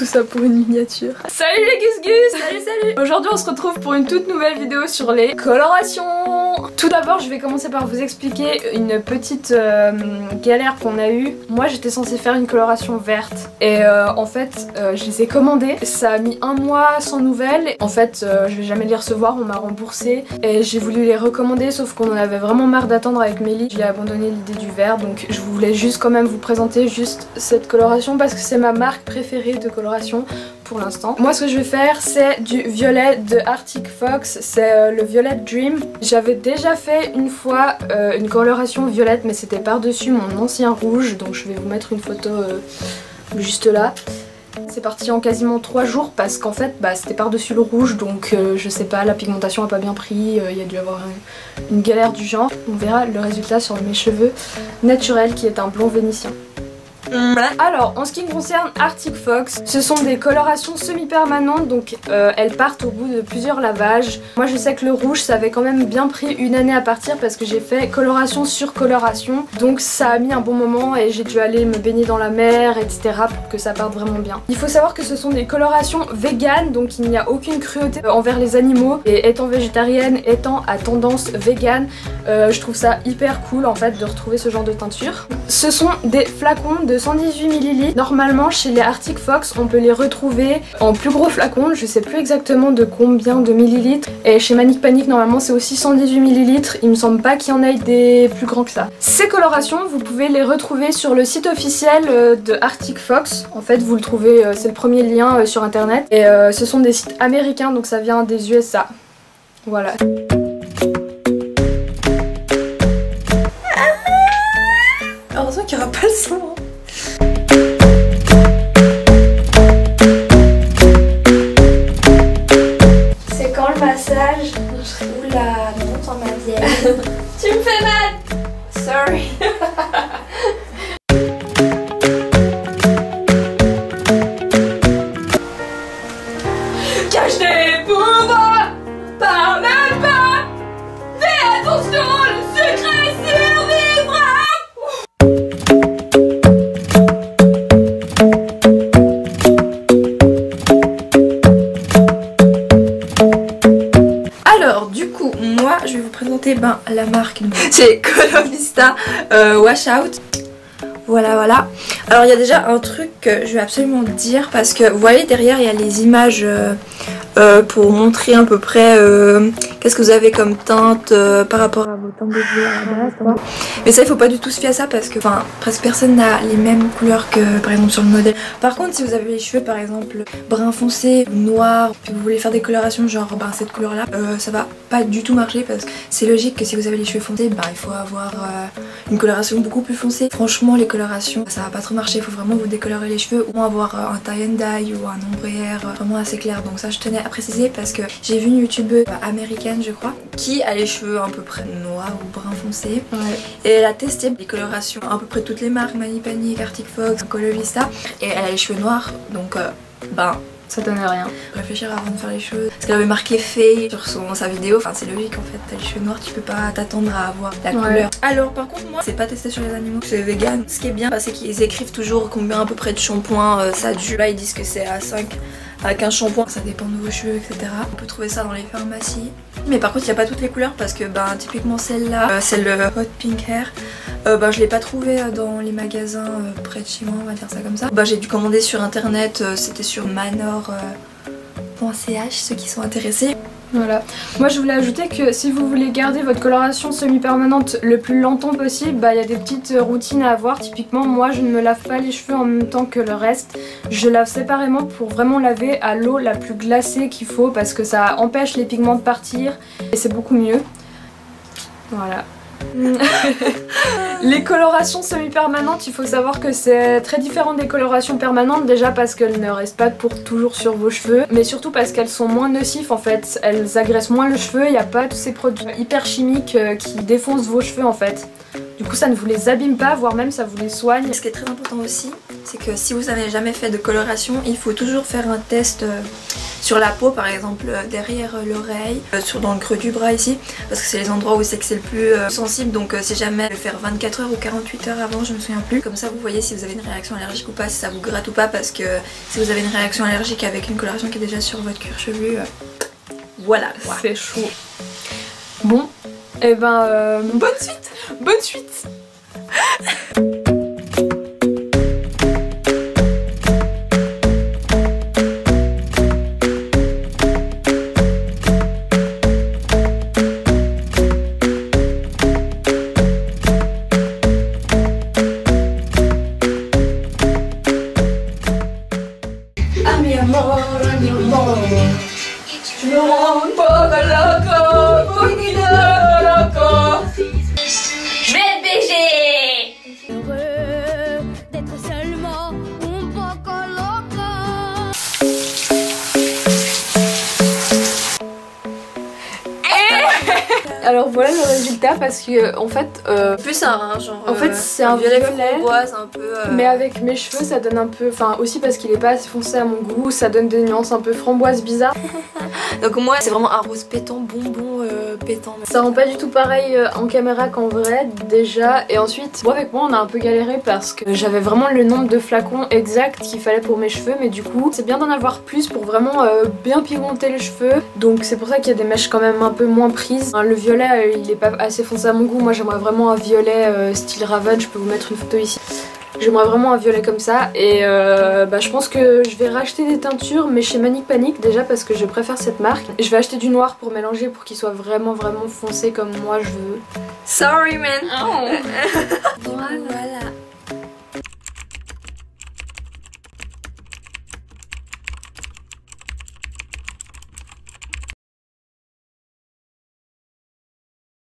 Tout ça pour une miniature. Salut les Gus Gus. Salut. Aujourd'hui on se retrouve pour une toute nouvelle vidéo sur les colorations. Tout d'abord je vais commencer par vous expliquer une petite galère qu'on a eue. Moi j'étais censée faire une coloration verte et en fait je les ai commandées. Ça a mis un mois sans nouvelles. En fait je vais jamais les recevoir, on m'a remboursé et j'ai voulu les recommander sauf qu'on en avait vraiment marre d'attendre avec Mélie. J'ai abandonné l'idée du vert, donc je voulais juste quand même vous présenter juste cette coloration parce que c'est ma marque préférée de coloration pour l'instant. Moi ce que je vais faire c'est du violet de Arctic Fox, c'est le Violet Dream. J'avais déjà fait une fois une coloration violette mais c'était par dessus mon ancien rouge, donc je vais vous mettre une photo juste là. C'est parti en quasiment 3 jours parce qu'en fait c'était par dessus le rouge, donc je sais pas, la pigmentation a pas bien pris, il y a dû avoir une galère du genre. On verra le résultat sur mes cheveux naturels qui est un blond vénitien. Alors en ce qui concerne Arctic Fox, ce sont des colorations semi-permanentes, donc elles partent au bout de plusieurs lavages. Moi je sais que le rouge ça avait quand même bien pris une année à partir parce que j'ai fait coloration sur coloration, donc ça a mis un bon moment et j'ai dû aller me baigner dans la mer etc pour que ça parte vraiment bien. Il faut savoir que ce sont des colorations véganes, donc il n'y a aucune cruauté envers les animaux, et étant végétarienne, étant à tendance végane, je trouve ça hyper cool en fait de retrouver ce genre de teinture. Ce sont des flacons de 118 ml. Normalement chez les Arctic Fox on peut les retrouver en plus gros flacons, je sais plus exactement de combien de millilitres, et chez Manic Panic normalement c'est aussi 118 ml, il me semble pas qu'il y en ait des plus grands que ça. Ces colorations vous pouvez les retrouver sur le site officiel de Arctic Fox, en fait vous le trouvez, c'est le premier lien sur internet, et ce sont des sites américains donc ça vient des USA. Voilà. Heureusement qu'il n'y aura pas le son. C'est quand le massage? Oula, non, t'en ma vieille. Tu me fais mal. Sorry. Cache tes pouvoirs, parle pas, fais attention, le secret survivra. Alors du coup moi je vais vous présenter la marque, c'est Colovista Wash Out. Voilà. Alors il y a déjà un truc que je vais absolument dire parce que vous voyez derrière il y a les images pour montrer à peu près qu'est-ce que vous avez comme teinte par rapport à vos teintes de cheveux à la base, quoi. Mais ça il faut pas du tout se fier à ça parce que presque personne n'a les mêmes couleurs que par exemple sur le modèle. Par contre si vous avez les cheveux par exemple brun foncé, noir, puis vous voulez faire des colorations genre cette couleur là, ça va pas du tout marcher parce que c'est logique que si vous avez les cheveux foncés il faut avoir une coloration beaucoup plus foncée. Franchement les colorations ça va pas trop marcher, il faut vraiment vous décolorer les cheveux ou avoir un tie and dye ou un ombrière vraiment assez clair, donc ça je tenais à préciser parce que j'ai vu une youtubeuse américaine je crois qui a les cheveux à peu près noirs ou brun foncé, et elle a testé les colorations à peu près toutes les marques, Manic Panic, Arctic Fox, Colovista, et elle a les cheveux noirs donc ça donne rien. Réfléchir avant de faire les cheveux. Parce qu'elle avait marqué Faye sur sa vidéo. Enfin c'est logique en fait, t'as les cheveux noirs, tu peux pas t'attendre à avoir la couleur. Alors par contre moi c'est pas testé sur les animaux, c'est vegan. Ce qui est bien c'est qu'ils écrivent toujours combien à peu près de shampoing ça dure. Là ils disent que c'est à 5 à 15 shampoings, ça dépend de vos cheveux etc. On peut trouver ça dans les pharmacies. Mais par contre il n'y a pas toutes les couleurs parce que typiquement celle-là, c'est le Hot Pink Hair. Je l'ai pas trouvé dans les magasins près de chez moi, on va dire ça comme ça. J'ai dû commander sur internet, c'était sur manor.ch ceux qui sont intéressés. Voilà. Moi je voulais ajouter que si vous voulez garder votre coloration semi-permanente le plus longtemps possible, il y a des petites routines à avoir. Typiquement moi je ne me lave pas les cheveux en même temps que le reste. Je lave séparément pour vraiment laver à l'eau la plus glacée qu'il faut parce que ça empêche les pigments de partir et c'est beaucoup mieux. Voilà. Les colorations semi-permanentes, il faut savoir que c'est très différent des colorations permanentes, déjà parce qu'elles ne restent pas pour toujours sur vos cheveux, mais surtout parce qu'elles sont moins nocives en fait, elles agressent moins le cheveu, il n'y a pas tous ces produits hyper chimiques qui défoncent vos cheveux en fait. Du coup ça ne vous les abîme pas, voire même ça vous les soigne. Ce qui est très important aussi, c'est que si vous n'avez jamais fait de coloration, il faut toujours faire un test sur la peau, par exemple derrière l'oreille, dans le creux du bras ici, parce que c'est les endroits où c'est le plus sensible, donc si jamais le faire 24 heures ou 48 heures avant, je me souviens plus. Comme ça vous voyez si vous avez une réaction allergique ou pas, si ça vous gratte ou pas, parce que si vous avez une réaction allergique avec une coloration qui est déjà sur votre cuir chevelu, voilà quoi. C'est chaud. Bon, et ben bonne suite. Bonne suite. Je vais te baiser. Heureux d'être seulement un poco loco. Alors voilà le résultat parce que en fait Plus un genre. En fait c'est un violet framboise un peu. mais avec mes cheveux ça donne un peu, enfin aussi parce qu'il est pas assez foncé à mon goût, ça donne des nuances un peu framboise bizarre. Donc moi c'est vraiment un rose pétant, bonbon pétant. Ça rend pas du tout pareil en caméra qu'en vrai déjà, et ensuite moi avec moi on a un peu galéré parce que j'avais vraiment le nombre de flacons exact qu'il fallait pour mes cheveux, mais du coup c'est bien d'en avoir plus pour vraiment bien pigmenter les cheveux, donc c'est pour ça qu'il y a des mèches quand même un peu moins prises. Le violet il est pas assez foncé à mon goût, moi j'aimerais vraiment un violet style Raven, je peux vous mettre une photo ici. J'aimerais vraiment un violet comme ça, et je pense que je vais racheter des teintures, mais chez Manic Panic déjà parce que je préfère cette marque. Je vais acheter du noir pour mélanger pour qu'il soit vraiment foncé comme moi je veux. Sorry man. Oh. Voilà.